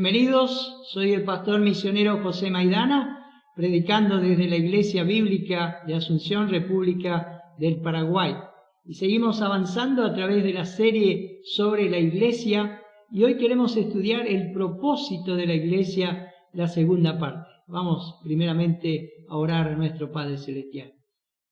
Bienvenidos, soy el pastor misionero José Maidana, predicando desde la Iglesia Bíblica de Asunción, República del Paraguay. Y seguimos avanzando a través de la serie sobre la Iglesia, y hoy queremos estudiar el propósito de la Iglesia, la segunda parte. Vamos primeramente a orar a nuestro Padre Celestial.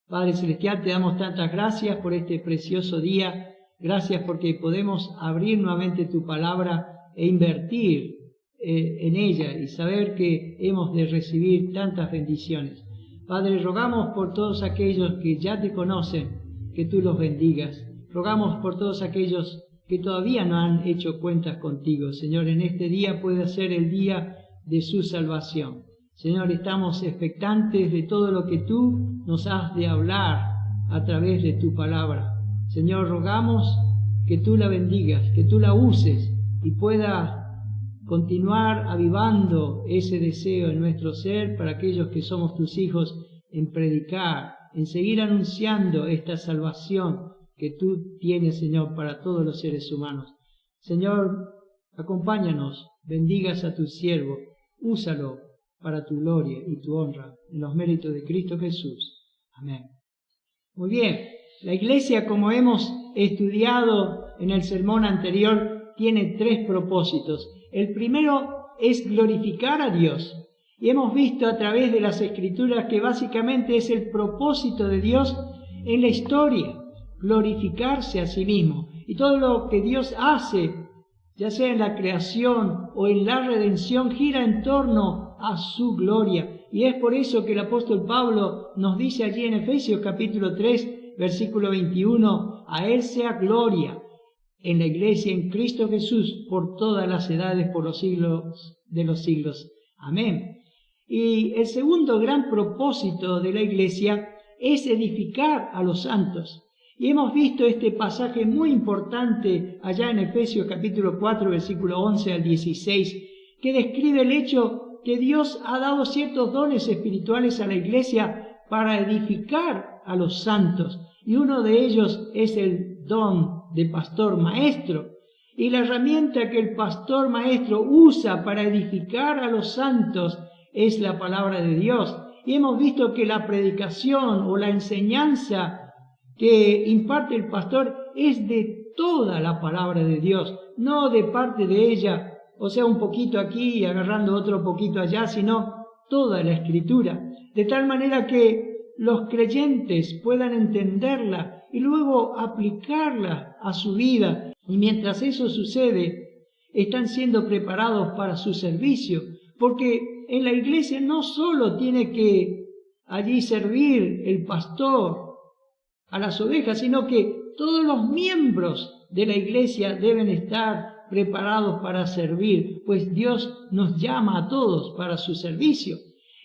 Padre Celestial, te damos tantas gracias por este precioso día. Gracias porque podemos abrir nuevamente tu palabra e invertir en ella y saber que hemos de recibir tantas bendiciones. Padre, rogamos por todos aquellos que ya te conocen, que tú los bendigas. Rogamos por todos aquellos que todavía no han hecho cuentas contigo. Señor, en este día puede ser el día de su salvación. Señor, estamos expectantes de todo lo que tú nos has de hablar a través de tu palabra. Señor, rogamos que tú la bendigas, que tú la uses y pueda continuar avivando ese deseo en nuestro ser para aquellos que somos tus hijos, en predicar, en seguir anunciando esta salvación que tú tienes, Señor, para todos los seres humanos. Señor, acompáñanos, bendigas a tu siervo, úsalo para tu gloria y tu honra, en los méritos de Cristo Jesús. Amén. Muy bien, la Iglesia, como hemos estudiado en el sermón anterior, tiene tres propósitos. El primero es glorificar a Dios. Y hemos visto a través de las Escrituras que básicamente es el propósito de Dios en la historia, glorificarse a sí mismo. Y todo lo que Dios hace, ya sea en la creación o en la redención, gira en torno a su gloria. Y es por eso que el apóstol Pablo nos dice allí en Efesios capítulo 3, versículo 21, a Él sea gloria en la Iglesia, en Cristo Jesús, por todas las edades, por los siglos de los siglos. Amén. Y el segundo gran propósito de la Iglesia es edificar a los santos. Y hemos visto este pasaje muy importante allá en Efesios capítulo 4, versículo 11 al 16, que describe el hecho que Dios ha dado ciertos dones espirituales a la Iglesia para edificar a los santos. Y uno de ellos es el don de pastor maestro. Y la herramienta que el pastor maestro usa para edificar a los santos es la palabra de Dios. Y hemos visto que la predicación o la enseñanza que imparte el pastor es de toda la palabra de Dios, no de parte de ella, o sea, un poquito aquí y agarrando otro poquito allá, sino toda la Escritura, de tal manera que los creyentes puedan entenderla y luego aplicarla a su vida. Y mientras eso sucede, están siendo preparados para su servicio, porque en la iglesia no solo tiene que allí servir el pastor a las ovejas, sino que todos los miembros de la iglesia deben estar preparados para servir, pues Dios nos llama a todos para su servicio.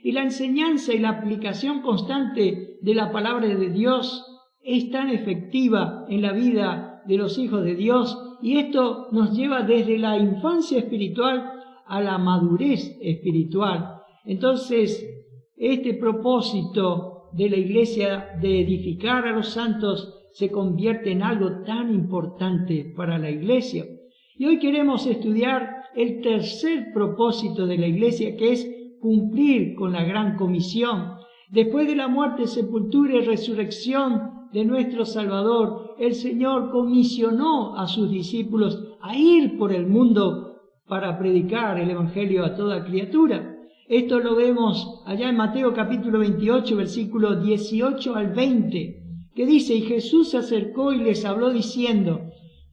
Y la enseñanza y la aplicación constante de la palabra de Dios es tan efectiva en la vida de los hijos de Dios, y esto nos lleva desde la infancia espiritual a la madurez espiritual. Entonces, este propósito de la iglesia de edificar a los santos se convierte en algo tan importante para la iglesia. Y hoy queremos estudiar el tercer propósito de la iglesia, que es cumplir con la gran comisión. Después de la muerte, sepultura y resurrección de nuestro Salvador, el Señor comisionó a sus discípulos a ir por el mundo para predicar el Evangelio a toda criatura. Esto lo vemos allá en Mateo capítulo 28, versículo 18 al 20, que dice: Y Jesús se acercó y les habló diciendo: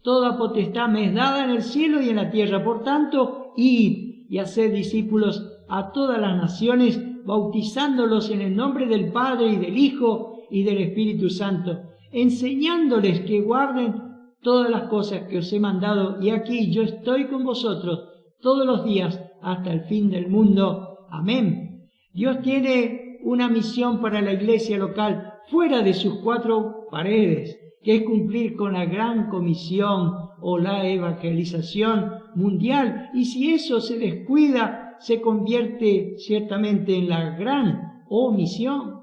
Toda potestad me es dada en el cielo y en la tierra. Por tanto, id y haced discípulos a todas las naciones, bautizándolos en el nombre del Padre y del Hijo y del Espíritu Santo, enseñándoles que guarden todas las cosas que os he mandado, y aquí yo estoy con vosotros todos los días hasta el fin del mundo. Amén. Dios tiene una misión para la iglesia local fuera de sus cuatro paredes, que es cumplir con la gran comisión o la evangelización mundial, y si eso se descuida, se convierte ciertamente en la gran omisión.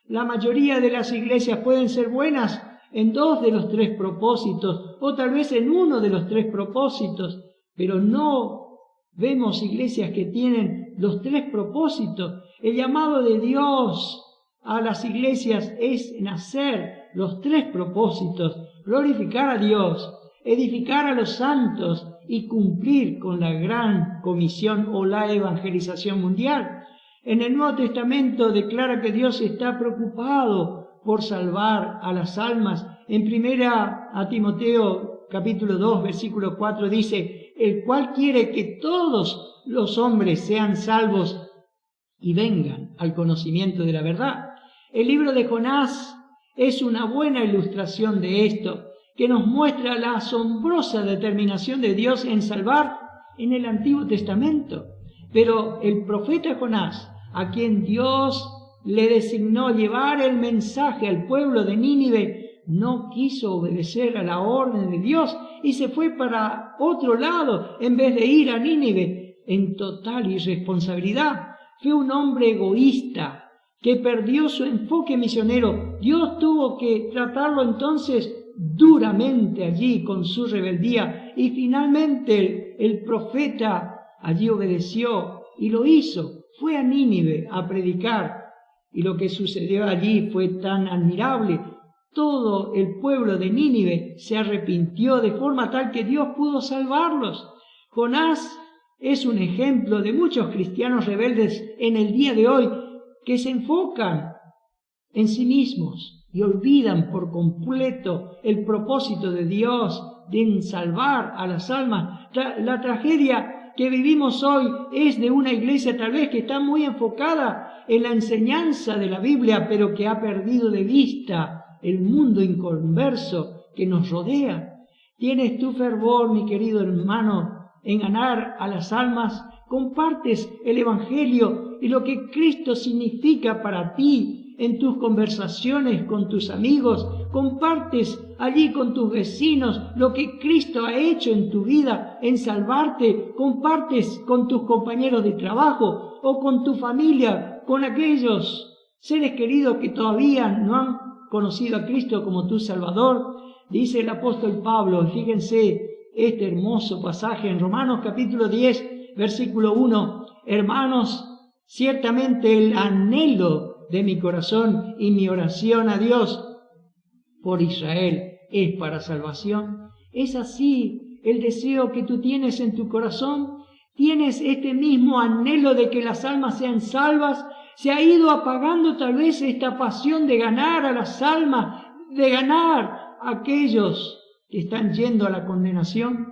La mayoría de las iglesias pueden ser buenas en dos de los tres propósitos, o tal vez en uno de los tres propósitos, pero no Vemos iglesias que tienen los 3 propósitos. El llamado de Dios a las iglesias es en hacer los 3 propósitos: glorificar a Dios, edificar a los santos y cumplir con la gran comisión o la evangelización mundial. En el Nuevo Testamento declara que Dios está preocupado por salvar a las almas. En 1 Timoteo capítulo 2, versículo 4 dice: el cual quiere que todos los hombres sean salvos y vengan al conocimiento de la verdad. El libro de Jonás es una buena ilustración de esto, que nos muestra la asombrosa determinación de Dios en salvar en el Antiguo Testamento. Pero el profeta Jonás, a quien Dios le designó llevar el mensaje al pueblo de Nínive, no quiso obedecer a la orden de Dios y se fue para otro lado en vez de ir a Nínive en total irresponsabilidad. Fue un hombre egoísta que perdió su enfoque misionero. Dios tuvo que tratarlo entonces duramente allí con su rebeldía, y finalmente el profeta allí obedeció y lo hizo. Fue a Nínive a predicar, y lo que sucedió allí fue tan admirable. Todo el pueblo de Nínive se arrepintió de forma tal que Dios pudo salvarlos. Jonás es un ejemplo de muchos cristianos rebeldes en el día de hoy que se enfocan en sí mismos y olvidan por completo el propósito de Dios de salvar a las almas. La tragedia que vivimos hoy es de una iglesia tal vez que está muy enfocada en la enseñanza de la Biblia, pero que ha perdido de vista el mundo inconverso que nos rodea. ¿Tienes tu fervor, mi querido hermano, en ganar a las almas? ¿Compartes el Evangelio y lo que Cristo significa para ti en tus conversaciones con tus amigos? ¿Compartes allí con tus vecinos lo que Cristo ha hecho en tu vida en salvarte? ¿Compartes con tus compañeros de trabajo o con tu familia, con aquellos seres queridos que todavía no han conocido a Cristo como tu Salvador? Dice el apóstol Pablo, fíjense este hermoso pasaje en Romanos capítulo 10, versículo 1. Hermanos, ciertamente el anhelo de mi corazón y mi oración a Dios por Israel es para salvación. ¿Es así el deseo que tú tienes en tu corazón? ¿Tienes este mismo anhelo de que las almas sean salvas? ¿Se ha ido apagando tal vez esta pasión de ganar a las almas, de ganar a aquellos que están yendo a la condenación?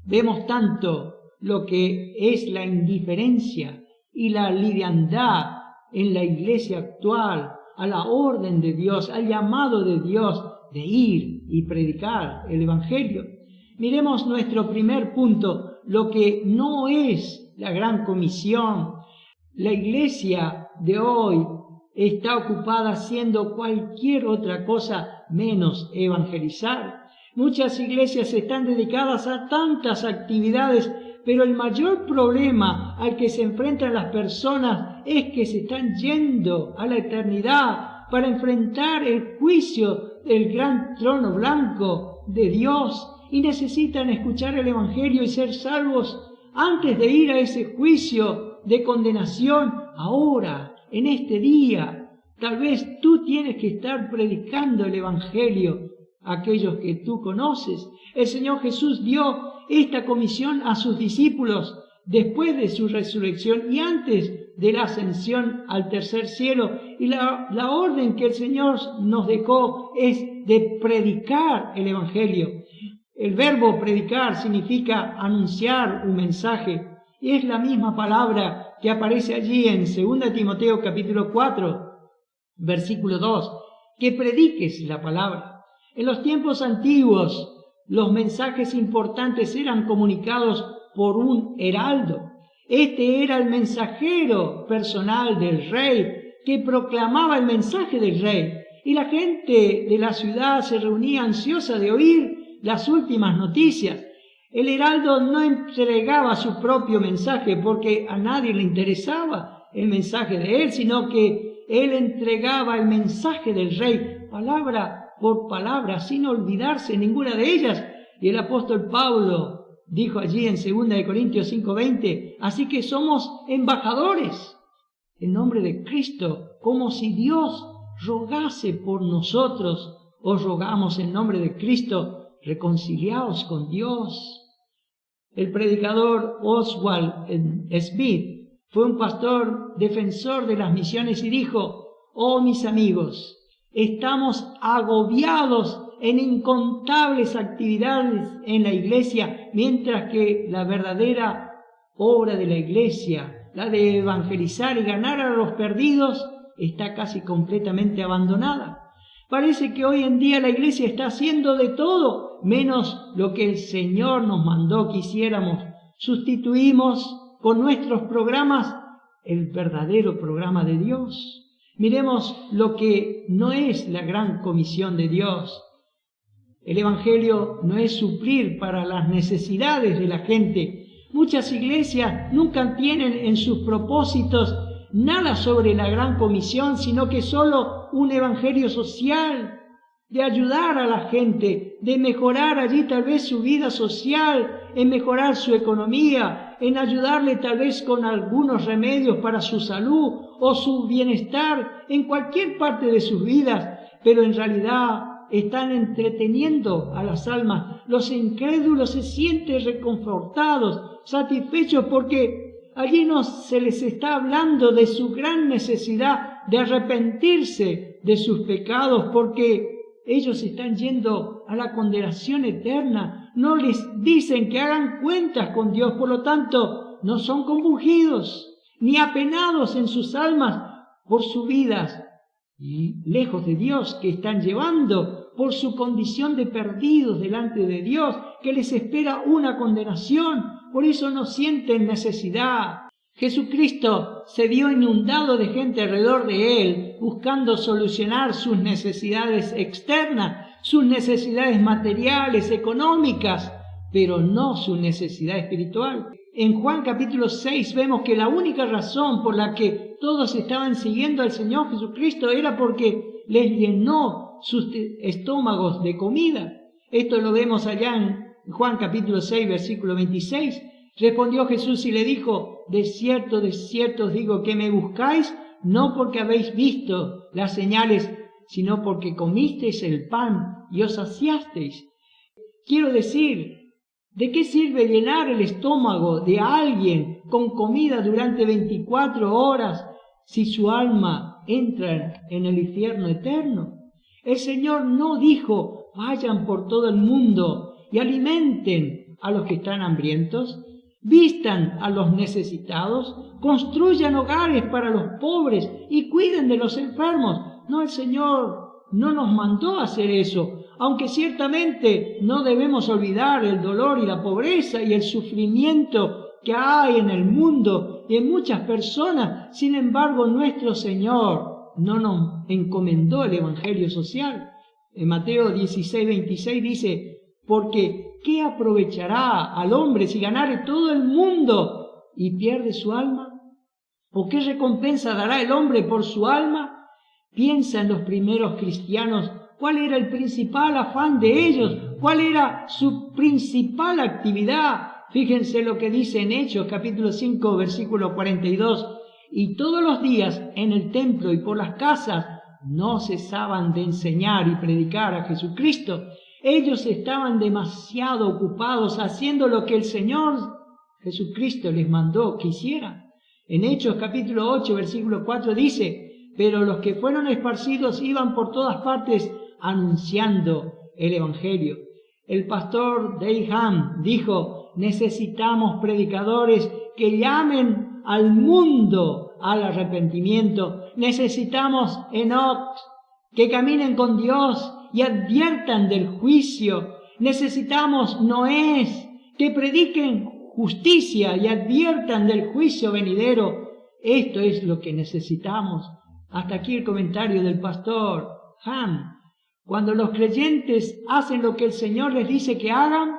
Vemos tanto lo que es la indiferencia y la liviandad en la iglesia actual a la orden de Dios, al llamado de Dios de ir y predicar el Evangelio. Miremos nuestro primer punto, lo que no es la gran comisión. La iglesia de hoy está ocupada haciendo cualquier otra cosa menos evangelizar. Muchas iglesias están dedicadas a tantas actividades, pero el mayor problema al que se enfrentan las personas es que se están yendo a la eternidad para enfrentar el juicio del gran trono blanco de Dios, y necesitan escuchar el Evangelio y ser salvos antes de ir a ese juicio de condenación. Ahora, en este día, tal vez tú tienes que estar predicando el Evangelio a aquellos que tú conoces. El Señor Jesús dio esta comisión a sus discípulos después de su resurrección y antes de la ascensión al tercer cielo. Y la orden que el Señor nos dejó es de predicar el Evangelio. El verbo predicar significa anunciar un mensaje. Y es la misma palabra que aparece allí en 2 Timoteo capítulo 4, versículo 2, que prediques la palabra. En los tiempos antiguos, los mensajes importantes eran comunicados por un heraldo. Este era el mensajero personal del rey, que proclamaba el mensaje del rey. Y la gente de la ciudad se reunía ansiosa de oír las últimas noticias. El heraldo no entregaba su propio mensaje porque a nadie le interesaba el mensaje de él, sino que él entregaba el mensaje del rey, palabra por palabra, sin olvidarse ninguna de ellas. Y el apóstol Pablo dijo allí en 2 Corintios 5:20, así que somos embajadores en nombre de Cristo, como si Dios rogase por nosotros. Os rogamos en nombre de Cristo, reconciliaos con Dios. El predicador Oswald Smith fue un pastor defensor de las misiones y dijo: oh mis amigos, estamos agobiados en incontables actividades en la iglesia, mientras que la verdadera obra de la iglesia, la de evangelizar y ganar a los perdidos, está casi completamente abandonada. Parece que hoy en día la iglesia está haciendo de todo menos lo que el Señor nos mandó que hiciéramos. Sustituimos con nuestros programas el verdadero programa de Dios. Miremos lo que no es la gran comisión de Dios. El Evangelio no es suplir para las necesidades de la gente. Muchas iglesias nunca tienen en sus propósitos nada sobre la gran comisión, sino que solo un evangelio social, de ayudar a la gente, de mejorar allí tal vez su vida social, en mejorar su economía, en ayudarle tal vez con algunos remedios para su salud o su bienestar en cualquier parte de sus vidas, pero en realidad están entreteniendo a las almas. Los incrédulos se sienten reconfortados, satisfechos, porque allí no se les está hablando de su gran necesidad de arrepentirse de sus pecados, porque ellos están yendo a la condenación eterna. No les dicen que hagan cuentas con Dios, por lo tanto no son compungidos ni apenados en sus almas por sus vidas y lejos de Dios que están llevando, por su condición de perdidos delante de Dios, que les espera una condenación. Por eso no sienten necesidad. Jesucristo se vio inundado de gente alrededor de Él, buscando solucionar sus necesidades externas, sus necesidades materiales, económicas, pero no su necesidad espiritual. En Juan capítulo 6 vemos que la única razón por la que todos estaban siguiendo al Señor Jesucristo era porque les llenó sus estómagos de comida. Esto lo vemos allá en Juan capítulo 6, versículo 26. Respondió Jesús y le dijo: de cierto os digo que me buscáis, no porque habéis visto las señales, sino porque comisteis el pan y os saciasteis. Quiero decir, ¿de qué sirve llenar el estómago de alguien con comida durante 24 horas si su alma entra en el infierno eterno? El Señor no dijo: vayan por todo el mundo y alimenten a los que están hambrientos, vistan a los necesitados, construyan hogares para los pobres y cuiden de los enfermos. No, el Señor no nos mandó a hacer eso, aunque ciertamente no debemos olvidar el dolor y la pobreza y el sufrimiento que hay en el mundo y en muchas personas. Sin embargo, nuestro Señor no nos encomendó el evangelio social. En Mateo 16, 26 dice: porque ¿qué aprovechará al hombre si ganare todo el mundo y pierde su alma? ¿O qué recompensa dará el hombre por su alma? Piensa en los primeros cristianos. ¿Cuál era el principal afán de ellos? ¿Cuál era su principal actividad? Fíjense lo que dice en Hechos capítulo 5, versículo 42. Y todos los días en el templo y por las casas no cesaban de enseñar y predicar a Jesucristo. Ellos estaban demasiado ocupados haciendo lo que el Señor Jesucristo les mandó que hicieran. En Hechos capítulo 8, versículo 4 dice: pero los que fueron esparcidos iban por todas partes anunciando el Evangelio. El pastor Dave Ham dijo: necesitamos predicadores que llamen al mundo al arrepentimiento. Necesitamos Enoch que caminen con Dios y adviertan del juicio. Necesitamos Noés que prediquen justicia y adviertan del juicio venidero. Esto es lo que necesitamos. Hasta aquí el comentario del pastor Ham. Cuando los creyentes hacen lo que el Señor les dice que hagan,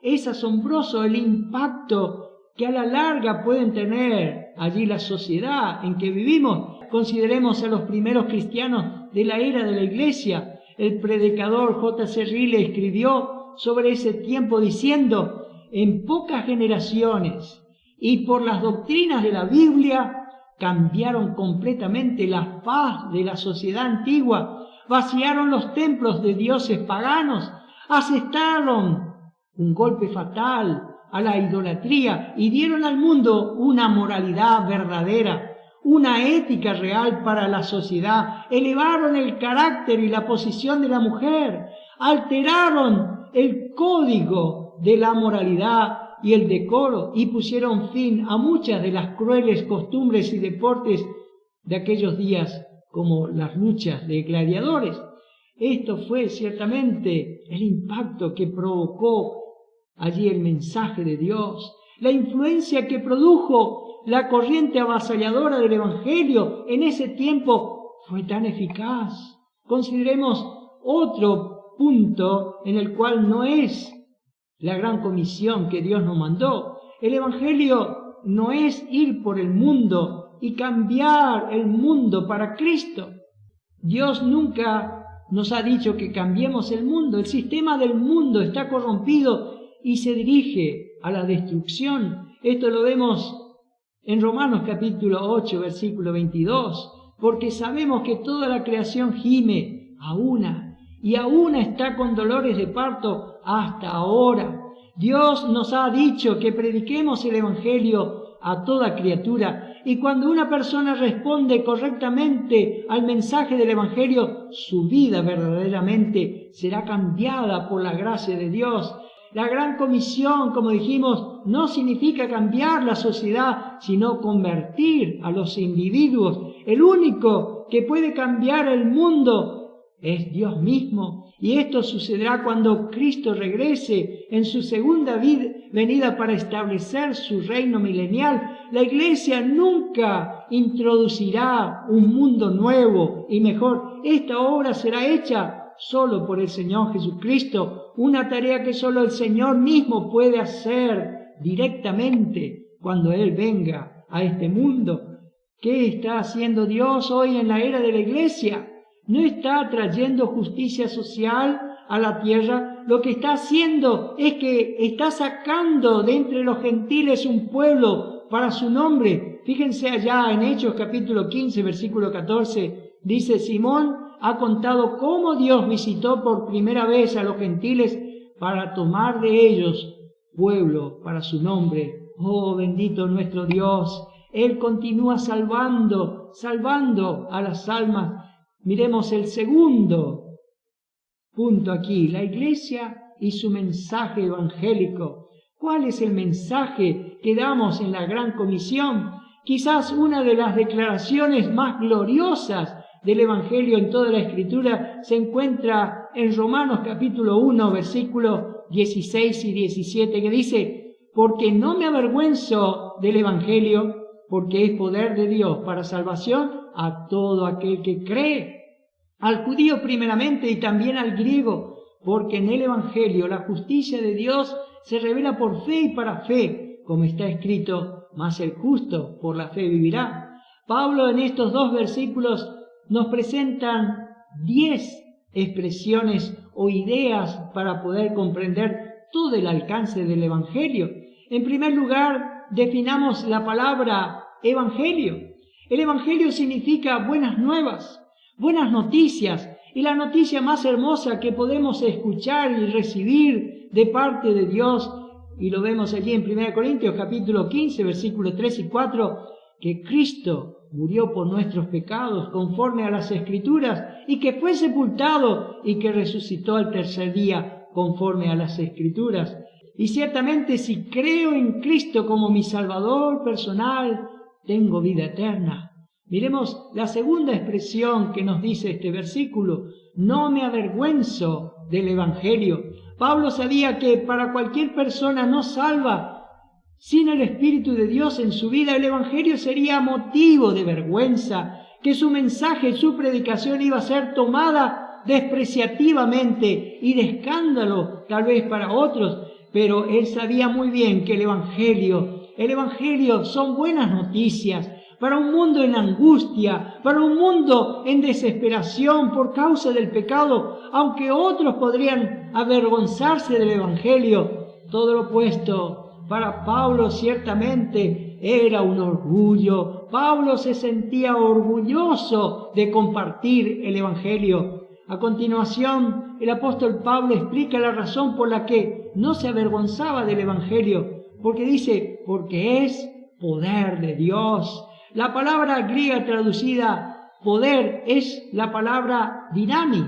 es asombroso el impacto que a la larga pueden tener allí la sociedad en que vivimos. Consideremos a los primeros cristianos de la era de la iglesia. El predicador J.C. Ryle escribió sobre ese tiempo diciendo: en pocas generaciones y por las doctrinas de la Biblia cambiaron completamente la faz de la sociedad antigua, vaciaron los templos de dioses paganos, asestaron un golpe fatal a la idolatría y dieron al mundo una moralidad verdadera, una ética real para la sociedad, elevaron el carácter y la posición de la mujer, alteraron el código de la moralidad y el decoro y pusieron fin a muchas de las crueles costumbres y deportes de aquellos días, como las luchas de gladiadores. Esto fue ciertamente el impacto que provocó allí el mensaje de Dios, la influencia que produjo la corriente avasalladora del Evangelio en ese tiempo fue tan eficaz. Consideremos otro punto en el cual no es la gran comisión que Dios nos mandó. El Evangelio no es ir por el mundo y cambiar el mundo para Cristo. Dios nunca nos ha dicho que cambiemos el mundo. El sistema del mundo está corrompido y se dirige a la destrucción. Esto lo vemos en Romanos capítulo 8, versículo 22, porque sabemos que toda la creación gime a una, y a una está con dolores de parto hasta ahora. Dios nos ha dicho que prediquemos el Evangelio a toda criatura, y cuando una persona responde correctamente al mensaje del Evangelio, su vida verdaderamente será cambiada por la gracia de Dios. La gran comisión, como dijimos, no significa cambiar la sociedad, sino convertir a los individuos. El único que puede cambiar el mundo es Dios mismo. Y esto sucederá cuando Cristo regrese en su segunda venida para establecer su reino milenial. La Iglesia nunca introducirá un mundo nuevo y mejor. Esta obra será hecha solo por el Señor Jesucristo, una tarea que solo el Señor mismo puede hacer directamente cuando Él venga a este mundo. ¿Qué está haciendo Dios hoy en la era de la Iglesia? No está trayendo justicia social a la tierra. Lo que está haciendo es que está sacando de entre los gentiles un pueblo para su nombre. Fíjense allá en Hechos capítulo 15, versículo 14, dice: Simón ha contado cómo Dios visitó por primera vez a los gentiles para tomar de ellos pueblo para su nombre. Oh, bendito nuestro Dios. Él continúa salvando a las almas. Miremos el segundo punto aquí, la Iglesia y su mensaje evangélico. ¿Cuál es el mensaje que damos en la Gran Comisión? Quizás una de las declaraciones más gloriosas del Evangelio en toda la Escritura se encuentra en Romanos capítulo 1, versículos 16 y 17, que dice: porque no me avergüenzo del Evangelio, porque es poder de Dios para salvación a todo aquel que cree, al judío primeramente y también al griego, porque en el Evangelio la justicia de Dios se revela por fe y para fe, como está escrito: mas el justo por la fe vivirá. Pablo en estos dos versículos nos presentan 10 expresiones o ideas para poder comprender todo el alcance del Evangelio. En primer lugar, definamos la palabra Evangelio. El Evangelio significa buenas nuevas, buenas noticias, y la noticia más hermosa que podemos escuchar y recibir de parte de Dios, y lo vemos allí en 1 Corintios capítulo 15, versículos 3 y 4, que Cristo murió por nuestros pecados conforme a las Escrituras, y que fue sepultado y que resucitó al tercer día conforme a las Escrituras. Y ciertamente si creo en Cristo como mi Salvador personal, tengo vida eterna. Miremos la segunda expresión que nos dice este versículo: no me avergüenzo del Evangelio. Pablo sabía que para cualquier persona no salva, sin el Espíritu de Dios en su vida, el Evangelio sería motivo de vergüenza, que su mensaje, su predicación iba a ser tomada despreciativamente y de escándalo tal vez para otros, pero él sabía muy bien que el Evangelio son buenas noticias para un mundo en angustia, para un mundo en desesperación por causa del pecado. Aunque otros podrían avergonzarse del Evangelio, todo lo opuesto. Para Pablo ciertamente era un orgullo. Pablo se sentía orgulloso de compartir el Evangelio. A continuación, el apóstol Pablo explica la razón por la que no se avergonzaba del Evangelio, porque dice, porque es poder de Dios. La palabra griega traducida poder es la palabra dinamis,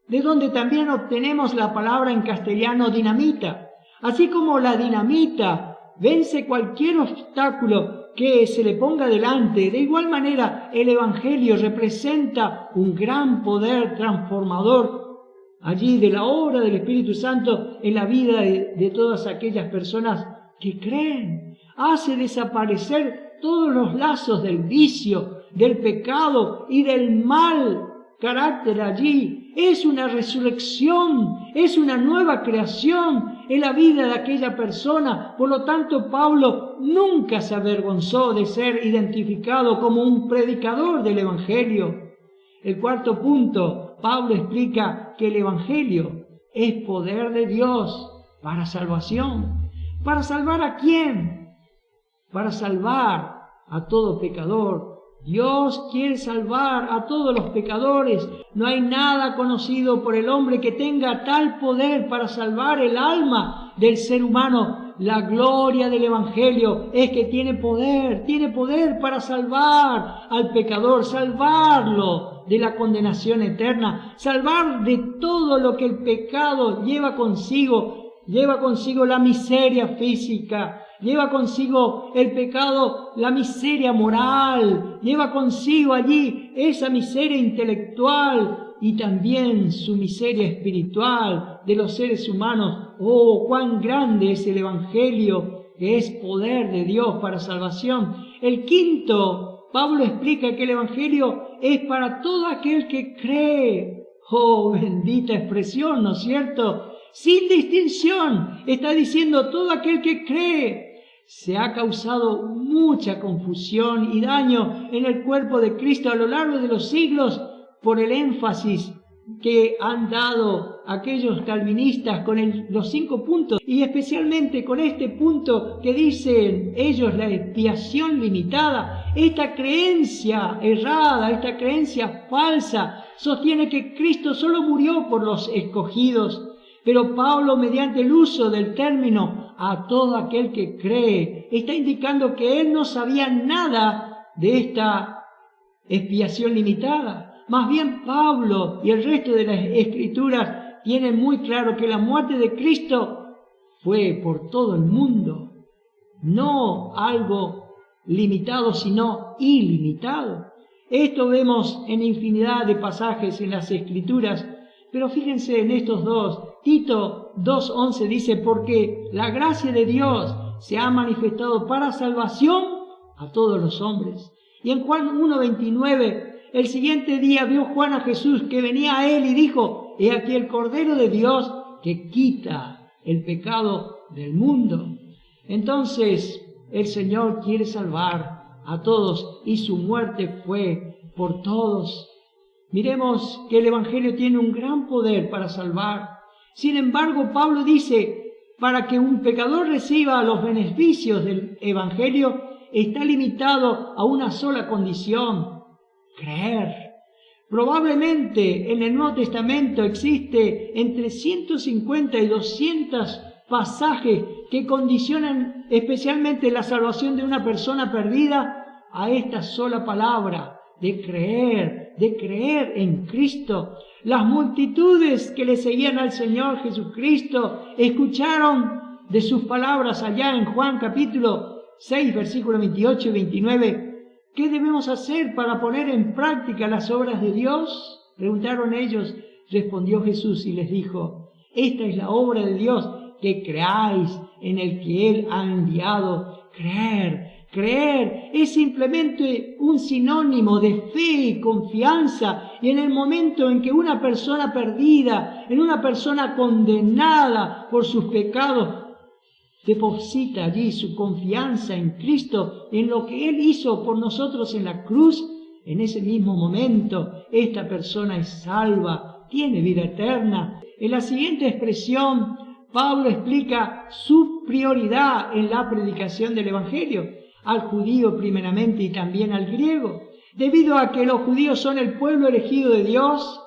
de donde también obtenemos la palabra en castellano dinamita. Así como la dinamita vence cualquier obstáculo que se le ponga delante, de igual manera el Evangelio representa un gran poder transformador allí de la obra del Espíritu Santo en la vida de todas aquellas personas que creen. Hace desaparecer todos los lazos del vicio, del pecado y del mal carácter allí. Es una resurrección, es una nueva creación en la vida de aquella persona. Por lo tanto, Pablo nunca se avergonzó de ser identificado como un predicador del Evangelio. El cuarto punto, Pablo explica que el Evangelio es poder de Dios para salvación. ¿Para salvar a quién? Para salvar a todo pecador. Dios quiere salvar a todos los pecadores. No hay nada conocido por el hombre que tenga tal poder para salvar el alma del ser humano. La gloria del Evangelio es que tiene poder para salvar al pecador, salvarlo de la condenación eterna, salvar de todo lo que el pecado lleva consigo la miseria física, lleva consigo el pecado, la miseria moral, lleva consigo allí esa miseria intelectual y también su miseria espiritual de los seres humanos. ¡Oh, cuán grande es el Evangelio, que es poder de Dios para salvación! El quinto, Pablo explica que el Evangelio es para todo aquel que cree. ¡Oh, bendita expresión!, ¿no es cierto? Sin distinción, está diciendo todo aquel que cree. Se ha causado mucha confusión y daño en el cuerpo de Cristo a lo largo de los siglos por el énfasis que han dado aquellos calvinistas con los 5 puntos, y especialmente con este punto que dicen ellos, la expiación limitada. Esta creencia errada, esta creencia falsa, sostiene que Cristo solo murió por los escogidos. Pero Pablo, mediante el uso del término a todo aquel que cree, está indicando que él no sabía nada de esta expiación limitada. Más bien Pablo y el resto de las Escrituras tienen muy claro que la muerte de Cristo fue por todo el mundo, no algo limitado, sino ilimitado. Esto vemos en infinidad de pasajes en las Escrituras, pero fíjense en estos dos. Tito 2:11 dice, porque la gracia de Dios se ha manifestado para salvación a todos los hombres. Y en Juan 1:29, el siguiente día vio Juan a Jesús que venía a él y dijo, he aquí el Cordero de Dios que quita el pecado del mundo. Entonces, el Señor quiere salvar a todos y su muerte fue por todos. Miremos que el Evangelio tiene un gran poder para salvar. Sin embargo, Pablo dice, para que un pecador reciba los beneficios del Evangelio, está limitado a una sola condición: creer. Probablemente en el Nuevo Testamento existe entre 150 y 200 pasajes que condicionan especialmente la salvación de una persona perdida a esta sola palabra de creer en Cristo. Las multitudes que le seguían al Señor Jesucristo escucharon de sus palabras allá en Juan capítulo 6, versículos 28 y 29. ¿Qué debemos hacer para poner en práctica las obras de Dios?, preguntaron ellos. Respondió Jesús y les dijo, esta es la obra de Dios, que creáis en el que Él ha enviado. Creer es simplemente un sinónimo de fe y confianza, y en el momento en que una persona perdida, en una persona condenada por sus pecados, deposita allí su confianza en Cristo, en lo que Él hizo por nosotros en la cruz, en ese mismo momento esta persona es salva, tiene vida eterna. En la siguiente expresión, Pablo explica su prioridad en la predicación del Evangelio, al judío primeramente y también al griego. Debido a que los judíos son el pueblo elegido de Dios,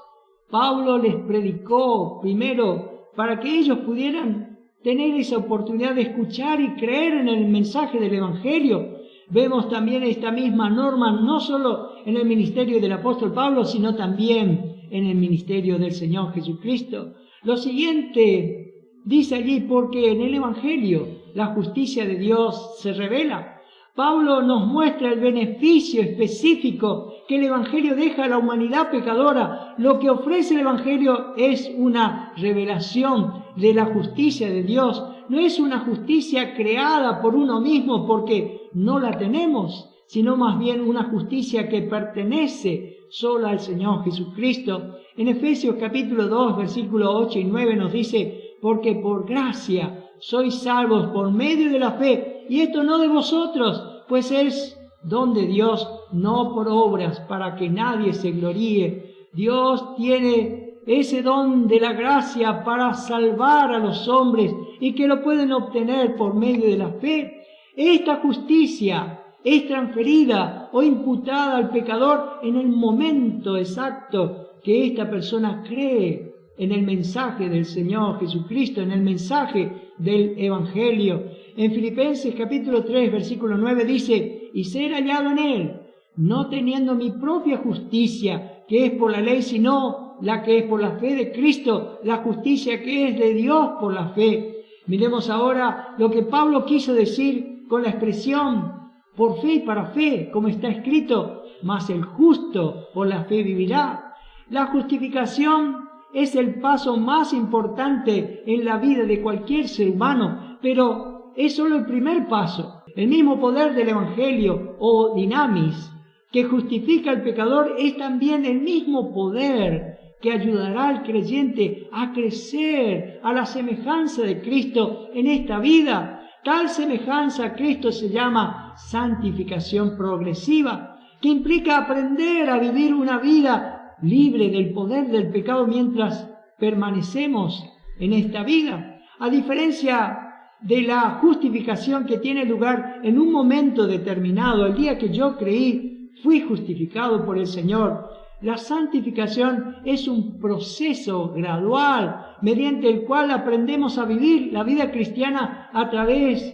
Pablo les predicó primero para que ellos pudieran tener esa oportunidad de escuchar y creer en el mensaje del Evangelio. Vemos también esta misma norma no solo en el ministerio del apóstol Pablo, sino también en el ministerio del Señor Jesucristo. Lo siguiente dice allí: porque en el Evangelio la justicia de Dios se revela. Pablo nos muestra el beneficio específico que el Evangelio deja a la humanidad pecadora. Lo que ofrece el Evangelio es una revelación de la justicia de Dios. No es una justicia creada por uno mismo porque no la tenemos, sino más bien una justicia que pertenece solo al Señor Jesucristo. En Efesios capítulo 2, versículos 8 y 9 nos dice: porque por gracia sois salvos por medio de la fe, y esto no de vosotros, pues es don de Dios, no por obras, para que nadie se gloríe. Dios tiene ese don de la gracia para salvar a los hombres y que lo pueden obtener por medio de la fe. Esta justicia es transferida o imputada al pecador en el momento exacto que esta persona cree en el mensaje del Señor Jesucristo, en el mensaje del Evangelio. En Filipenses capítulo 3, versículo 9 dice: y ser hallado en Él, no teniendo mi propia justicia, que es por la ley, sino la que es por la fe de Cristo, la justicia que es de Dios por la fe. Miremos ahora lo que Pablo quiso decir con la expresión por fe y para fe, como está escrito: mas el justo por la fe vivirá. La justificación es el paso más importante en la vida de cualquier ser humano, pero es solo el primer paso. El mismo poder del Evangelio, o dinamis, que justifica al pecador, es también el mismo poder que ayudará al creyente a crecer a la semejanza de Cristo en esta vida. Tal semejanza a Cristo se llama santificación progresiva, que implica aprender a vivir una vida libre del poder del pecado mientras permanecemos en esta vida. A diferencia de la justificación que tiene lugar en un momento determinado, el día que yo creí, fui justificado por el Señor. La santificación es un proceso gradual mediante el cual aprendemos a vivir la vida cristiana a través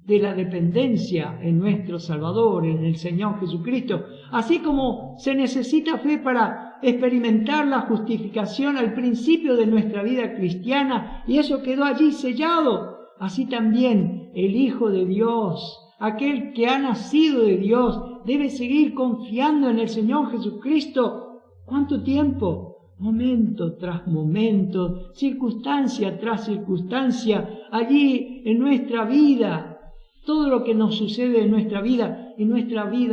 de la dependencia en nuestro Salvador, en el Señor Jesucristo. Así como se necesita fe para experimentar la justificación al principio de nuestra vida cristiana, y eso quedó allí sellado, así también el Hijo de Dios, aquel que ha nacido de Dios, debe seguir confiando en el Señor Jesucristo. ¿Cuánto tiempo? Momento tras momento, circunstancia tras circunstancia, allí en nuestra vida. Todo lo que nos sucede en nuestra vida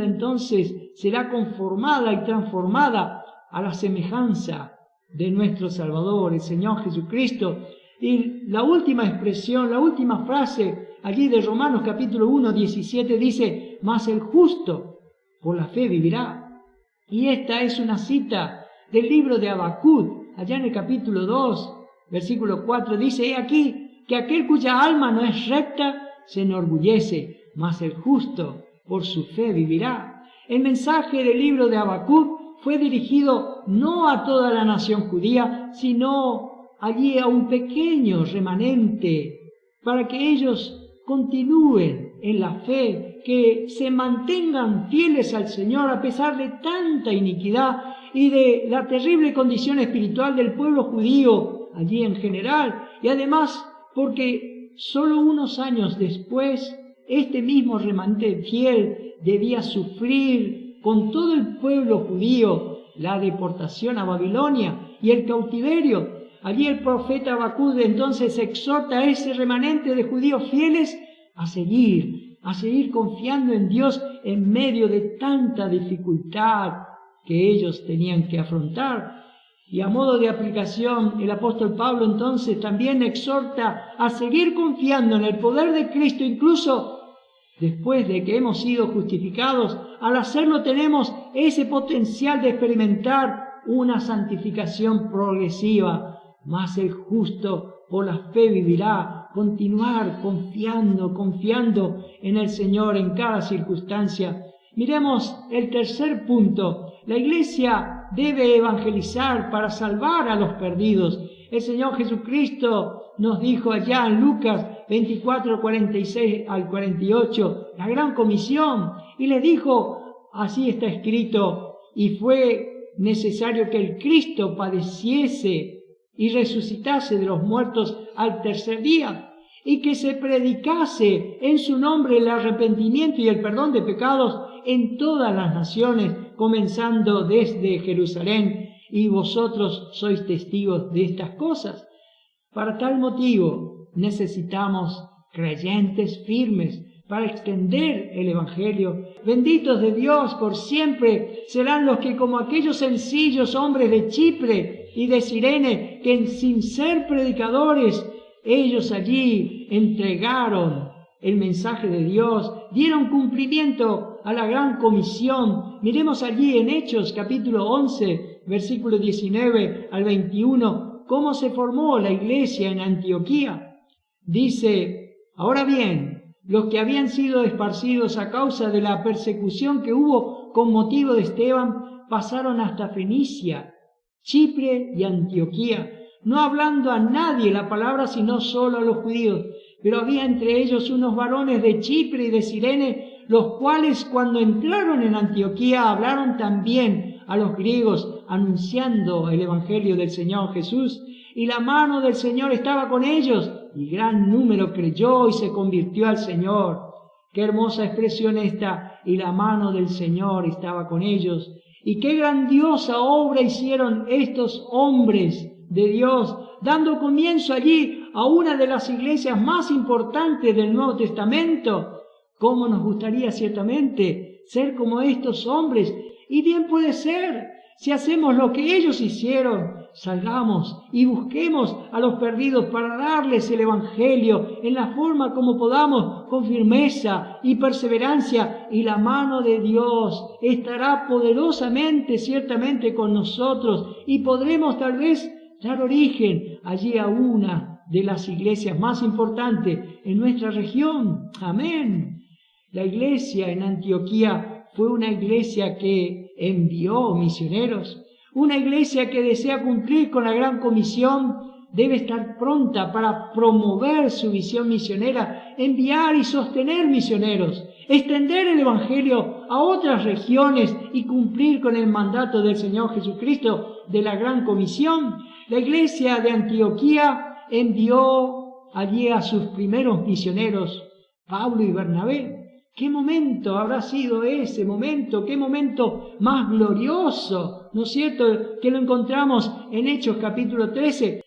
entonces será conformada y transformada a la semejanza de nuestro Salvador, el Señor Jesucristo. Y la última expresión, la última frase allí de Romanos capítulo 1, 17 dice: mas el justo por la fe vivirá. Y esta es una cita del libro de Habacuc, allá en el capítulo 2, versículo 4, dice: he aquí que aquel cuya alma no es recta se enorgullece, mas el justo por su fe vivirá. El mensaje del libro de Habacuc fue dirigido no a toda la nación judía, sino allí a un pequeño remanente, para que ellos continúen en la fe, que se mantengan fieles al Señor a pesar de tanta iniquidad y de la terrible condición espiritual del pueblo judío allí en general, y además porque solo unos años después, este mismo remanente fiel debía sufrir con todo el pueblo judío la deportación a Babilonia y el cautiverio. Allí el profeta Habacuc entonces exhorta a ese remanente de judíos fieles a seguir confiando en Dios en medio de tanta dificultad que ellos tenían que afrontar. Y a modo de aplicación, el apóstol Pablo entonces también exhorta a seguir confiando en el poder de Cristo, incluso después de que hemos sido justificados. Al hacerlo tenemos ese potencial de experimentar una santificación progresiva. mas el justo por la fe vivirá. Continuar confiando en el Señor en cada circunstancia. Miremos el tercer punto. La iglesia debe evangelizar para salvar a los perdidos. El Señor Jesucristo nos dijo allá en Lucas 24, 46 al 48, la gran comisión, y le dijo, así está escrito, y fue necesario que el Cristo padeciese y resucitase de los muertos al tercer día, y que se predicase en su nombre el arrepentimiento y el perdón de pecados en todas las naciones, comenzando desde Jerusalén, y vosotros sois testigos de estas cosas. Para tal motivo necesitamos creyentes firmes para extender el Evangelio. Benditos de Dios por siempre serán los que, como aquellos sencillos hombres de Chipre y de Cirene, que sin ser predicadores, ellos allí entregaron el mensaje de Dios, dieron cumplimiento a la gran comisión. Miremos allí en Hechos capítulo 11, versículo 19 al 21, cómo se formó la iglesia en Antioquía. Dice, ahora bien, los que habían sido esparcidos a causa de la persecución que hubo con motivo de Esteban, pasaron hasta Fenicia, Chipre y Antioquía, no hablando a nadie la palabra, sino solo a los judíos. Pero había entre ellos unos varones de Chipre y de Cirene, los cuales cuando entraron en Antioquía hablaron también a los griegos, anunciando el Evangelio del Señor Jesús. Y la mano del Señor estaba con ellos, y gran número creyó y se convirtió al Señor. Qué hermosa expresión esta, y la mano del Señor estaba con ellos. Y qué grandiosa obra hicieron estos hombres de Dios, dando comienzo allí a una de las iglesias más importantes del Nuevo Testamento. ¿Cómo nos gustaría ciertamente ser como estos hombres? Y bien puede ser, si hacemos lo que ellos hicieron, salgamos y busquemos a los perdidos para darles el Evangelio en la forma como podamos, con firmeza y perseverancia, y la mano de Dios estará poderosamente, ciertamente con nosotros, y podremos tal vez dar origen allí a una de las iglesias más importantes en nuestra región. Amén. La iglesia en Antioquía fue una iglesia que envió misioneros. Una iglesia que desea cumplir con la gran comisión debe estar pronta para promover su visión misionera, enviar y sostener misioneros, extender el Evangelio a otras regiones y cumplir con el mandato del Señor Jesucristo de la gran comisión. La iglesia de Antioquía envió allí a sus primeros misioneros, Pablo y Bernabé. ¿Qué momento habrá sido ese momento? ¿Qué momento más glorioso? ¿No es cierto? Que lo encontramos en Hechos capítulo 13,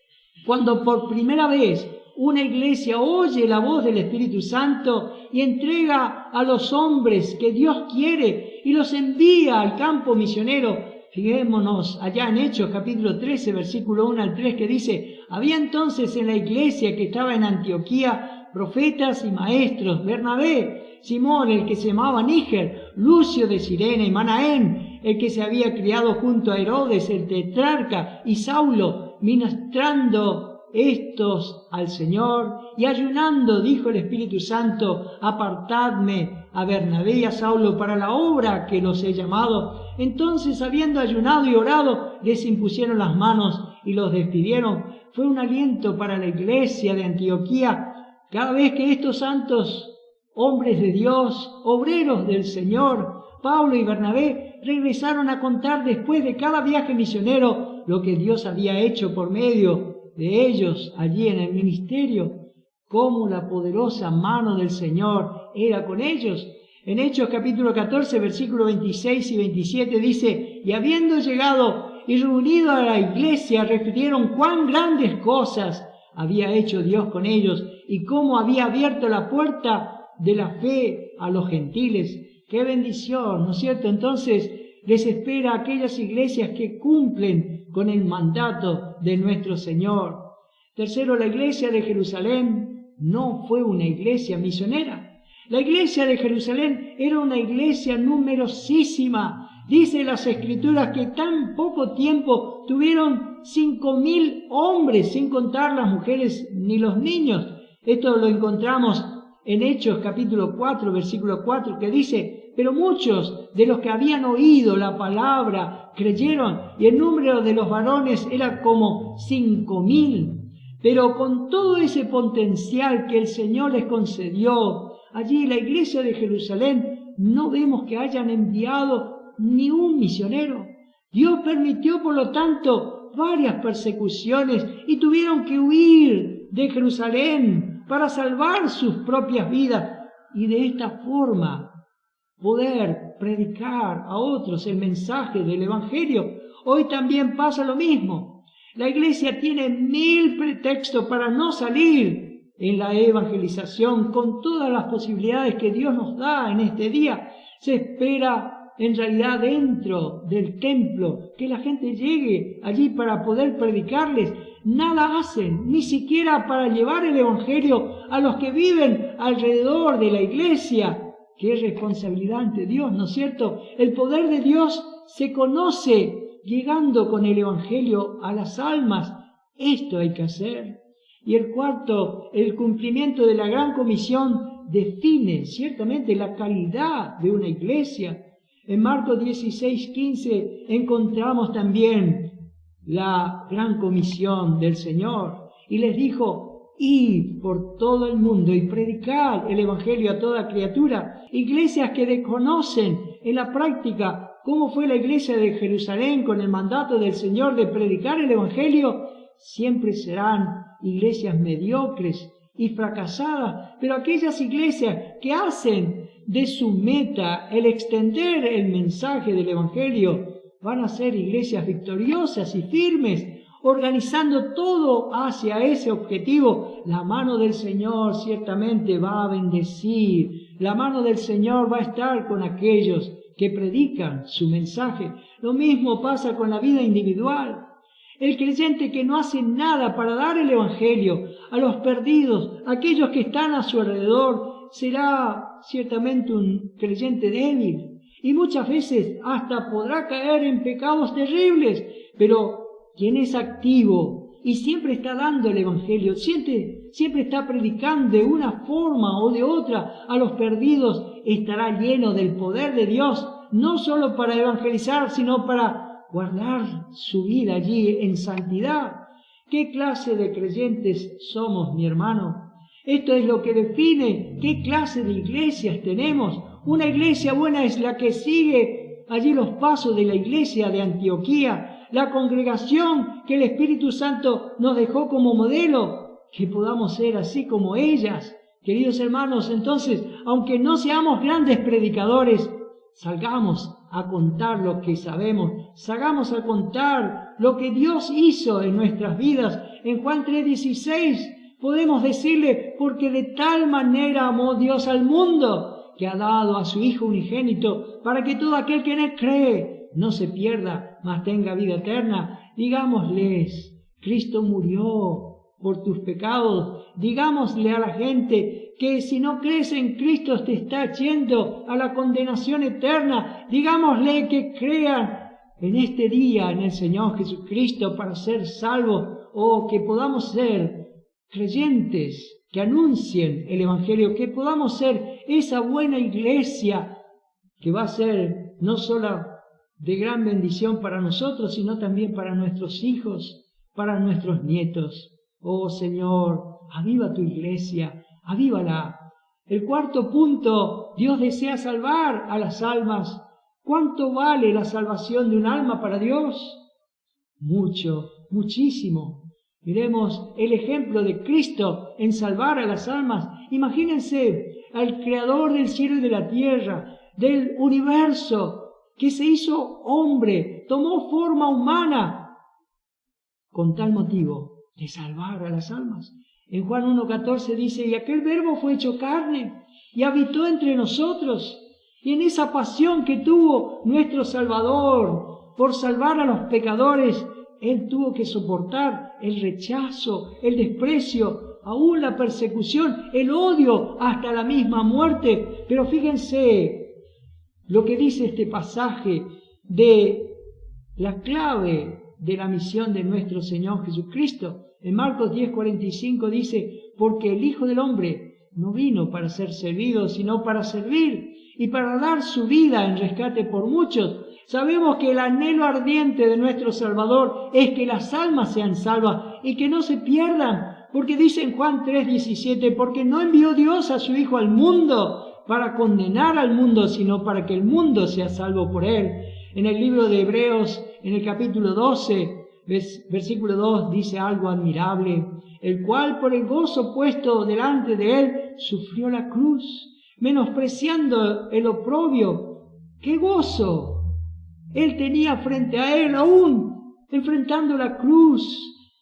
cuando por primera vez una iglesia oye la voz del Espíritu Santo y entrega a los hombres que Dios quiere y los envía al campo misionero. Fijémonos allá en Hechos capítulo 13, versículo 1 al 3, que dice, había entonces en la iglesia que estaba en Antioquía profetas y maestros, Bernabé, Simón, el que se llamaba Níger, Lucio de Cirene y Manaén, el que se había criado junto a Herodes, el tetrarca, y Saulo, ministrando estos al Señor y ayunando, dijo el Espíritu Santo, apartadme a Bernabé y a Saulo para la obra que los he llamado. Entonces, habiendo ayunado y orado, les impusieron las manos y los despidieron. Fue un aliento para la iglesia de Antioquía cada vez que estos santos hombres de Dios, obreros del Señor, Pablo y Bernabé, regresaron a contar después de cada viaje misionero lo que Dios había hecho por medio de ellos allí en el ministerio, cómo la poderosa mano del Señor era con ellos. En Hechos capítulo 14, versículos 26 y 27 dice, y habiendo llegado y reunido a la iglesia, refirieron cuán grandes cosas había hecho Dios con ellos y cómo había abierto la puerta de la fe a los gentiles. ¡Qué bendición! ¿No es cierto? Entonces les espera a aquellas iglesias que cumplen con el mandato de nuestro Señor. Tercero, la iglesia de Jerusalén no fue una iglesia misionera. La iglesia de Jerusalén era una iglesia numerosísima. Dice las Escrituras que tan poco tiempo tuvieron 5.000 hombres, sin contar las mujeres ni los niños. Esto lo encontramos en Hechos capítulo 4, versículo 4, que dice: pero muchos de los que habían oído la palabra creyeron, y el número de los varones era como 5.000. Pero con todo ese potencial que el Señor les concedió, allí la iglesia de Jerusalén, no vemos que hayan enviado ni un misionero. Dios permitió, por lo tanto, varias persecuciones y tuvieron que huir de Jerusalén para salvar sus propias vidas y de esta forma poder predicar a otros el mensaje del Evangelio. Hoy también pasa lo mismo. La iglesia tiene 1000 pretextos para no salir en la evangelización con todas las posibilidades que Dios nos da en este día. Se espera en realidad dentro del templo que la gente llegue allí para poder predicarles. Nada hacen, ni siquiera para llevar el Evangelio a los que viven alrededor de la iglesia, que es responsabilidad ante Dios, ¿no es cierto? El poder de Dios se conoce llegando con el Evangelio a las almas. Esto hay que hacer. Y el cuarto, el cumplimiento de la Gran Comisión define ciertamente la calidad de una iglesia. En Marcos 16:15 encontramos también la Gran Comisión del Señor. Y les dijo: id por todo el mundo y predicad el Evangelio a toda criatura. Iglesias que desconocen en la práctica cómo fue la iglesia de Jerusalén con el mandato del Señor de predicar el Evangelio, siempre serán iglesias mediocres y fracasadas. Pero aquellas iglesias que hacen de su meta el extender el mensaje del Evangelio, van a ser iglesias victoriosas y firmes, organizando todo hacia ese objetivo. La mano del Señor ciertamente va a bendecir. La mano del Señor va a estar con aquellos que predican su mensaje. Lo mismo pasa con la vida individual. El creyente que no hace nada para dar el Evangelio a los perdidos, a aquellos que están a su alrededor, será ciertamente un creyente débil y muchas veces hasta podrá caer en pecados terribles. Pero quien es activo y siempre está dando el Evangelio, siempre está predicando de una forma o de otra a los perdidos, estará lleno del poder de Dios, no solo para evangelizar, sino para guardar su vida allí en santidad. ¿Qué clase de creyentes somos, mi hermano? Esto es lo que define qué clase de iglesias tenemos. Una iglesia buena es la que sigue allí los pasos de la iglesia de Antioquía, la congregación que el Espíritu Santo nos dejó como modelo, que podamos ser así como ellas. Queridos hermanos, entonces, aunque no seamos grandes predicadores, salgamos a contar lo que sabemos, salgamos a contar lo que Dios hizo en nuestras vidas. En Juan 3:16 podemos decirle: porque de tal manera amó Dios al mundo, que ha dado a su Hijo unigénito, para que todo aquel que en él cree no se pierda, mas tenga vida eterna. Digámosles: Cristo murió por tus pecados. Digámosle a la gente que si no crees en Cristo te está yendo a la condenación eterna. Digámosle que crean en este día en el Señor Jesucristo para ser salvos, o que podamos ser creyentes que anuncien el Evangelio, que podamos ser esa buena iglesia que va a ser no solo de gran bendición para nosotros, sino también para nuestros hijos, para nuestros nietos. Oh Señor, aviva tu iglesia, avívala. El cuarto punto, Dios desea salvar a las almas. ¿Cuánto vale la salvación de un alma para Dios? Mucho, muchísimo. Miremos el ejemplo de Cristo en salvar a las almas. Imagínense al Creador del cielo y de la tierra, del universo, que se hizo hombre, tomó forma humana, con tal motivo de salvar a las almas. En Juan 1:14 dice: y aquel verbo fue hecho carne y habitó entre nosotros. Y en esa pasión que tuvo nuestro Salvador por salvar a los pecadores, Él tuvo que soportar el rechazo, el desprecio, aún la persecución, el odio, hasta la misma muerte. Pero fíjense lo que dice este pasaje de la clave de la misión de nuestro Señor Jesucristo. En Marcos 10:45 dice, porque el Hijo del Hombre no vino para ser servido, sino para servir y para dar su vida en rescate por muchos. Sabemos que el anhelo ardiente de nuestro Salvador es que las almas sean salvas y que no se pierdan, porque dice en Juan 3:17, porque no envió Dios a su Hijo al mundo para condenar al mundo, sino para que el mundo sea salvo por él. En el libro de Hebreos, en el capítulo 12, versículo 2, dice algo admirable, el cual por el gozo puesto delante de él sufrió la cruz, menospreciando el oprobio. ¡Qué gozo! Él tenía frente a él aún, enfrentando la cruz,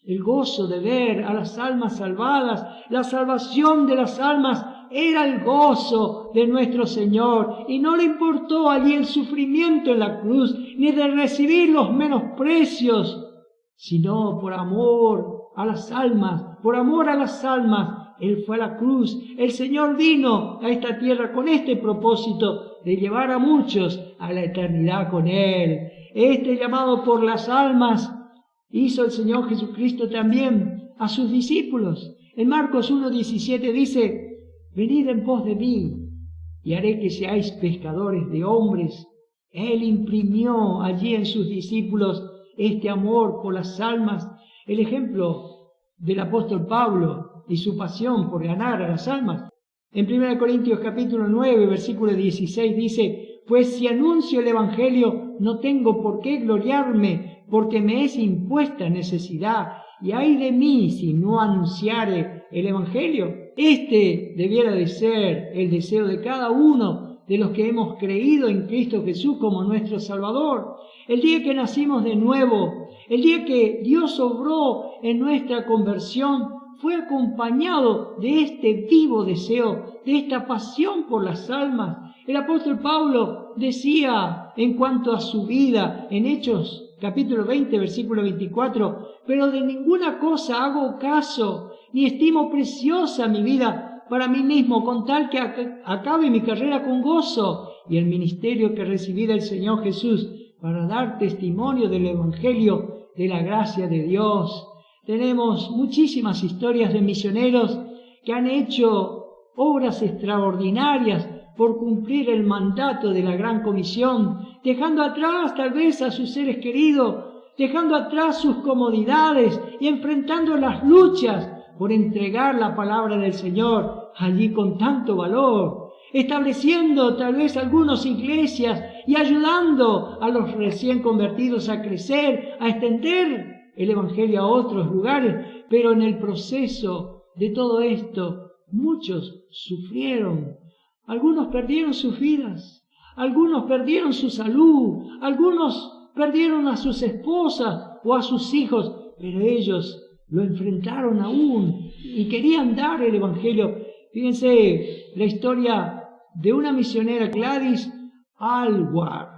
el gozo de ver a las almas salvadas, la salvación de las almas. Era el gozo de nuestro Señor y no le importó allí el sufrimiento en la cruz, ni de recibir los menosprecios, sino por amor a las almas, Él fue a la cruz. El Señor vino a esta tierra con este propósito de llevar a muchos a la eternidad con Él. Este llamado por las almas hizo el Señor Jesucristo también a sus discípulos. En Marcos 1:17 dice, venid en pos de mí y haré que seáis pescadores de hombres. Él imprimió allí en sus discípulos este amor por las almas, el ejemplo del apóstol Pablo y su pasión por ganar a las almas. En 1 Corintios capítulo 9, versículo 16 dice, pues si anuncio el Evangelio no tengo por qué gloriarme, porque me es impuesta necesidad, y ay de mí si no anunciare el Evangelio. Este debiera de ser el deseo de cada uno de los que hemos creído en Cristo Jesús como nuestro Salvador. El día que nacimos de nuevo, el día que Dios obró en nuestra conversión, fue acompañado de este vivo deseo, de esta pasión por las almas. El apóstol Pablo decía en cuanto a su vida en Hechos capítulo 20, versículo 24, pero de ninguna cosa hago caso, ni estimo preciosa mi vida para mí mismo, con tal que acabe mi carrera con gozo y el ministerio que recibí del Señor Jesús para dar testimonio del Evangelio de la gracia de Dios. Tenemos muchísimas historias de misioneros que han hecho obras extraordinarias por cumplir el mandato de la Gran Comisión, dejando atrás tal vez a sus seres queridos, dejando atrás sus comodidades y enfrentando las luchas por entregar la palabra del Señor allí con tanto valor, estableciendo tal vez algunas iglesias y ayudando a los recién convertidos a crecer, a extender el Evangelio a otros lugares. Pero en el proceso de todo esto, muchos sufrieron. Algunos perdieron sus vidas, algunos perdieron su salud, algunos perdieron a sus esposas o a sus hijos, pero ellos lo enfrentaron aún y querían dar el Evangelio. Fíjense la historia de una misionera, Gladys Aylward.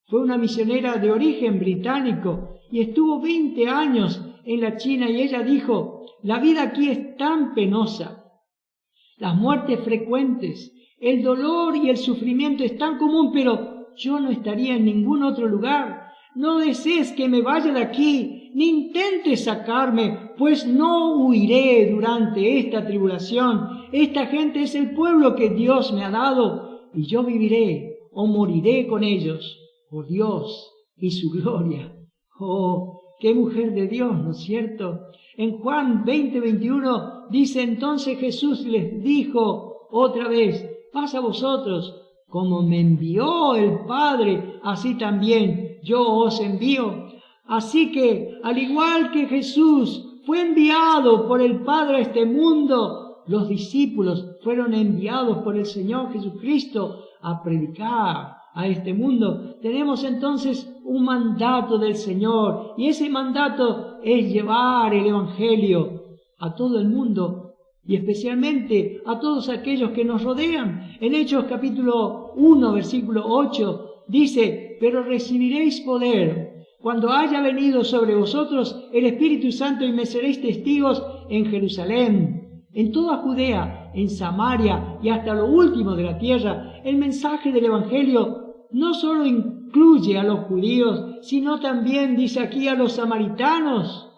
Fue una misionera de origen británico y estuvo 20 años en la China, y ella dijo, la vida aquí es tan penosa, las muertes frecuentes, el dolor y el sufrimiento es tan común, pero yo no estaría en ningún otro lugar. No desees que me vaya de aquí, ni intentes sacarme, pues no huiré durante esta tribulación. Esta gente es el pueblo que Dios me ha dado, y yo viviré o moriré con ellos, por Dios y su gloria. Oh, qué mujer de Dios, ¿no es cierto? En Juan 20:21 dice, entonces Jesús les dijo otra vez, paz a vosotros, como me envió el Padre, así también yo os envío. Así que, al igual que Jesús fue enviado por el Padre a este mundo, los discípulos fueron enviados por el Señor Jesucristo a predicar a este mundo. Tenemos entonces un mandato del Señor, y ese mandato es llevar el Evangelio a todo el mundo, y especialmente a todos aquellos que nos rodean. En Hechos capítulo 1, versículo 8, dice, pero recibiréis poder cuando haya venido sobre vosotros el Espíritu Santo, y me seréis testigos en Jerusalén, en toda Judea, en Samaria y hasta lo último de la tierra. El mensaje del Evangelio no solo incluye a los judíos, sino también, dice aquí, a los samaritanos.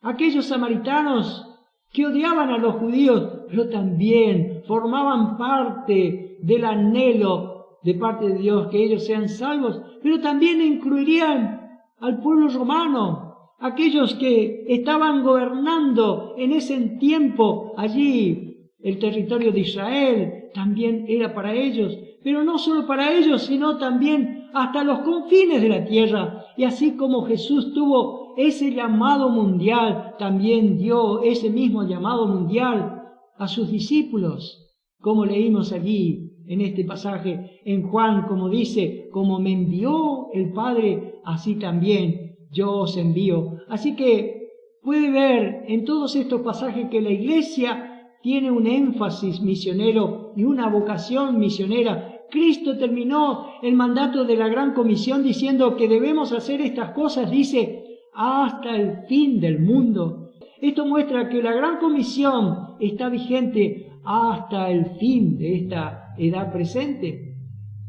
Aquellos samaritanos que odiaban a los judíos, pero también formaban parte del anhelo de parte de Dios que ellos sean salvos, pero también incluirían al pueblo romano, aquellos que estaban gobernando en ese tiempo allí el territorio de Israel, también era para ellos, pero no solo para ellos, sino también hasta los confines de la tierra. Y así como Jesús tuvo ese llamado mundial, también dio ese mismo llamado mundial a sus discípulos, como leímos allí en este pasaje en Juan, como dice, como me envió el Padre, así también yo os envío. Así que puede ver en todos estos pasajes que la Iglesia tiene un énfasis misionero y una vocación misionera. Cristo terminó el mandato de la Gran Comisión diciendo que debemos hacer estas cosas, dice, hasta el fin del mundo. Esto muestra que la Gran Comisión está vigente hasta el fin de esta edad presente.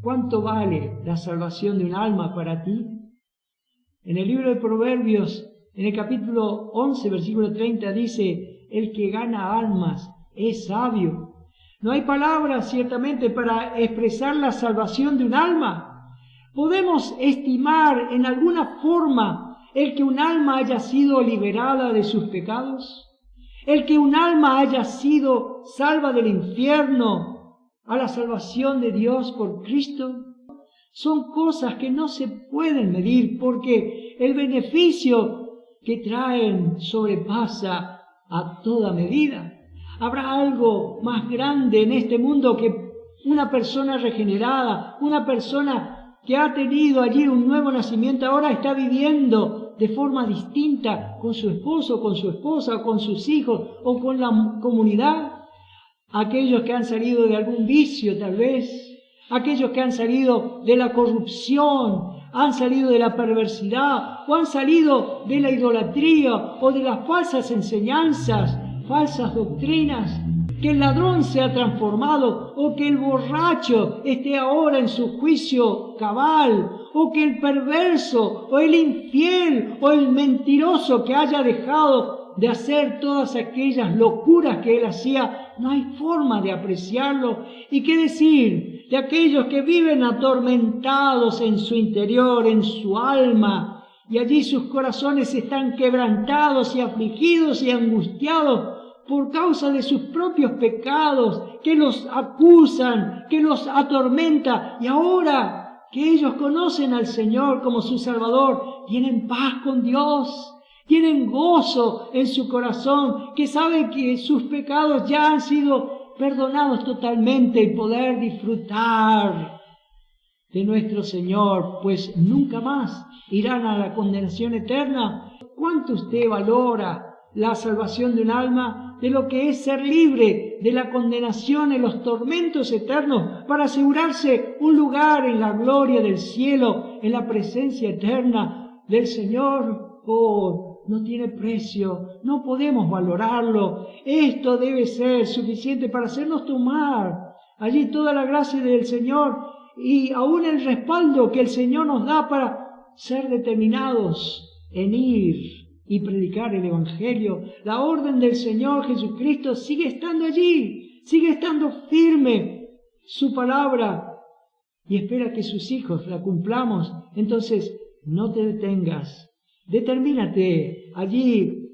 ¿Cuánto vale la salvación de un alma para ti? En el libro de Proverbios, en el capítulo 11, versículo 30, dice, el que gana almas es sabio. No hay palabras ciertamente para expresar la salvación de un alma. ¿Podemos estimar en alguna forma el que un alma haya sido liberada de sus pecados? ¿El que un alma haya sido salva del infierno a la salvación de Dios por Cristo? Son cosas que no se pueden medir porque el beneficio que traen sobrepasa a toda medida. ¿Habrá algo más grande en este mundo que una persona regenerada, una persona que ha tenido allí un nuevo nacimiento, ahora está viviendo de forma distinta con su esposo, con su esposa, con sus hijos o con la comunidad? Aquellos que han salido de algún vicio tal vez, aquellos que han salido de la corrupción, han salido de la perversidad o han salido de la idolatría o de las falsas enseñanzas, falsas doctrinas, que el ladrón se ha transformado o que el borracho esté ahora en su juicio cabal o que el perverso o el infiel o el mentiroso que haya dejado de hacer todas aquellas locuras que él hacía, no hay forma de apreciarlo. ¿Y qué decir de aquellos que viven atormentados en su interior, en su alma, y allí sus corazones están quebrantados y afligidos y angustiados por causa de sus propios pecados, que los acusan, que los atormenta, y ahora que ellos conocen al Señor como su Salvador, tienen paz con Dios, tienen gozo en su corazón, que saben que sus pecados ya han sido perdonados totalmente y poder disfrutar de nuestro Señor, pues nunca más irán a la condenación eterna. ¿Cuánto usted valora la salvación de un alma, de lo que es ser libre de la condenación en los tormentos eternos para asegurarse un lugar en la gloria del cielo, en la presencia eterna del Señor? Oh, no tiene precio, no podemos valorarlo. Esto debe ser suficiente para hacernos tomar allí toda la gracia del Señor y aún el respaldo que el Señor nos da para ser determinados en ir y predicar el Evangelio. La orden del Señor Jesucristo sigue estando allí, sigue estando firme su palabra y espera que sus hijos la cumplamos. Entonces, no te detengas, determínate allí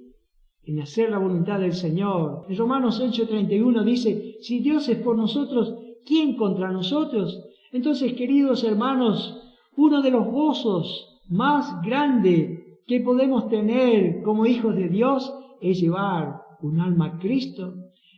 en hacer la voluntad del Señor. En Romanos 8:31 dice, si Dios es por nosotros, ¿quién contra nosotros? Entonces, queridos hermanos, uno de los gozos más grandes que podemos tener como hijos de Dios es llevar un alma a Cristo.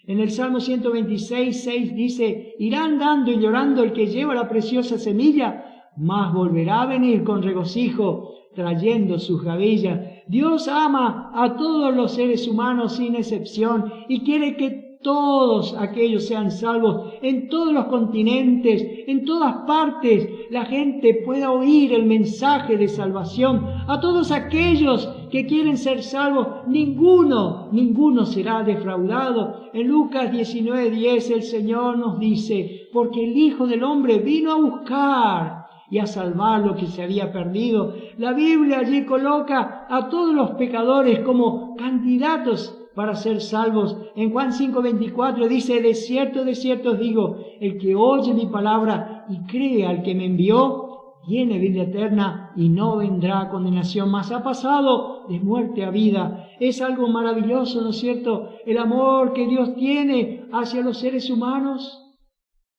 En el Salmo 126:6 dice, irá andando y llorando el que lleva la preciosa semilla, mas volverá a venir con regocijo, trayendo sus gavillas. Dios ama a todos los seres humanos sin excepción y quiere que todos aquellos sean salvos en todos los continentes, en todas partes. La gente pueda oír el mensaje de salvación. A todos aquellos que quieren ser salvos, ninguno será defraudado. En Lucas 19:10 el Señor nos dice, porque el Hijo del Hombre vino a buscar y a salvar lo que se había perdido. La Biblia allí coloca a todos los pecadores como candidatos para ser salvos. En Juan 5:24 dice: de cierto os digo, el que oye mi palabra y cree al que me envió, tiene vida eterna y no vendrá a condenación, mas ha pasado de muerte a vida. Es algo maravilloso, ¿no es cierto?, el amor que Dios tiene hacia los seres humanos.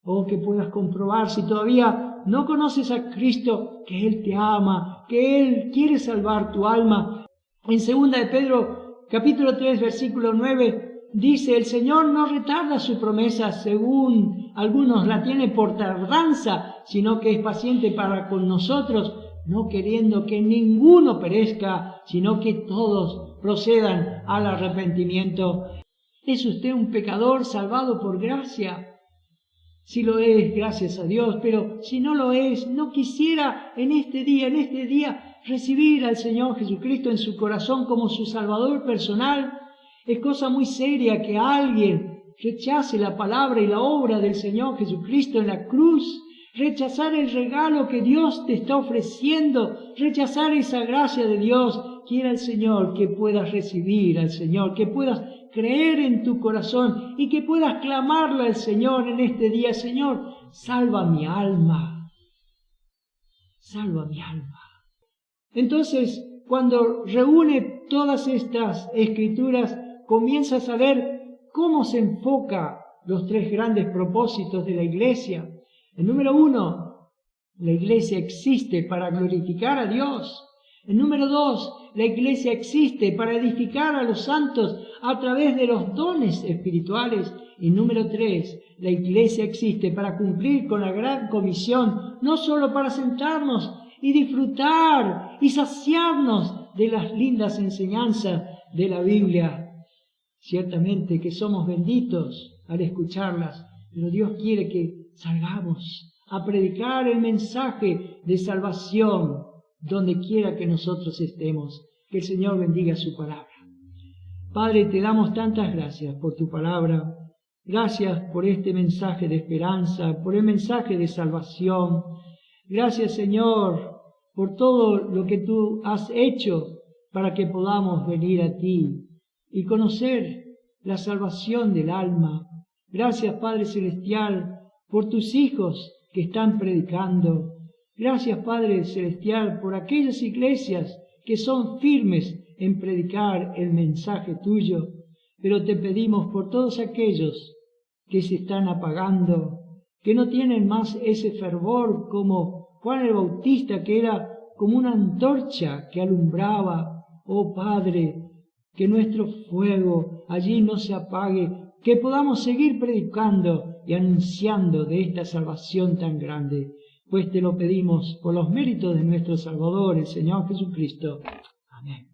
O que puedas comprobar, si todavía no conoces a Cristo, que Él te ama, que Él quiere salvar tu alma. En 2 de Pedro, capítulo 3, versículo 9, dice: el Señor no retarda su promesa, según algunos la tienen por tardanza, sino que es paciente para con nosotros, no queriendo que ninguno perezca, sino que todos procedan al arrepentimiento. ¿Es usted un pecador salvado por gracia? Si lo es, gracias a Dios, pero si no lo es, no quisiera en este día, recibir al Señor Jesucristo en su corazón como su Salvador personal. Es cosa muy seria que alguien rechace la palabra y la obra del Señor Jesucristo en la cruz, rechazar el regalo que Dios te está ofreciendo, rechazar esa gracia de Dios. Quiera el Señor que puedas recibir al Señor, que puedas creer en tu corazón y que puedas clamarle al Señor en este día: Señor, salva mi alma, salva mi alma. Entonces, cuando reúne todas estas escrituras, comienzas a ver cómo se enfoca los tres grandes propósitos de la iglesia. El número 1, la iglesia existe para glorificar a Dios. El número 2, la iglesia existe para edificar a los santos a través de los dones espirituales. Y número 3, la iglesia existe para cumplir con la gran comisión, no solo para sentarnos y disfrutar y saciarnos de las lindas enseñanzas de la Biblia. Ciertamente que somos benditos al escucharlas, pero Dios quiere que salgamos a predicar el mensaje de salvación donde quiera que nosotros estemos. Que el Señor bendiga su palabra. Padre, te damos tantas gracias por tu palabra. Gracias por este mensaje de esperanza, por el mensaje de salvación. Gracias, Señor, por todo lo que tú has hecho para que podamos venir a ti y conocer la salvación del alma. Gracias, Padre Celestial, por tus hijos que están predicando. Gracias, Padre Celestial, por aquellas iglesias que son firmes en predicar el mensaje tuyo. Pero te pedimos por todos aquellos que se están apagando, que no tienen más ese fervor como Juan el Bautista, que era como una antorcha que alumbraba. Oh Padre, que nuestro fuego allí no se apague, que podamos seguir predicando y anunciando de esta salvación tan grande, pues te lo pedimos por los méritos de nuestro Salvador, el Señor Jesucristo. Amén.